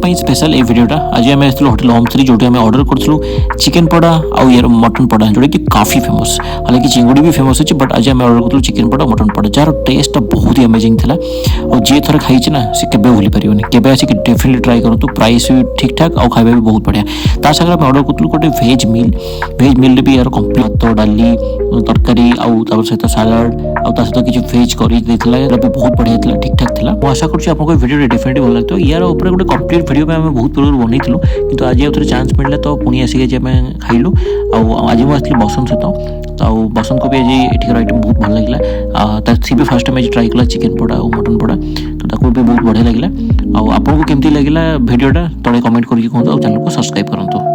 Special ए वीडियोटा आज आम आस hotel home 3 जो आम ऑर्डर करूँ चिकेन पड़ा आउ यार मटन पड़ा जोटा कि काफी फेमस हालांकि चिंगुड़ी भी फेमस अच्छे बट आज आम ऑर्डर करूँ चिकेन पड़ा मटन पड़ा जार टेस्ट बहुत ही अमेजिंग था और जी थर खाई ना सी केबे भूली पारिबनी केबे आसिक डेफिनेटली ट्राई करूँ प्राइस भी ठीक ठाक और खाଇବା भी बहुत बढ़िया ता सागर आम ऑर्डर करूँ गोटे भेज मिल भी यार कंप्लीट भात डाली तरकारी आउ सहित सालाड आउ सहित किसी भेज करी भी बहुत बढ़िया था ठीक ठाक था मैं आशा करूँ आपको वीडियो डेफिनेटली भल लगता यार ऊपर गोटे कंप्लीट वीडियो में आम बहुत पूर्व बनईलु कि आज आउ चान्स मिलला तो पुणी आसिक आज खाइलु आज मुझे बसंत सहित तो बसंत को भी आज एठिकार आइटम बहुत भल लगे सी भी फास्ट टाइम ट्राई कला चिकेन पड़ा और मटन पड़ा तो ताको भी बहुत बढ़िया लगे आपको केमती लगे वीडियोटा तले कमेंट करके कहूँ और चैनल को सब्सक्राइब करूँ।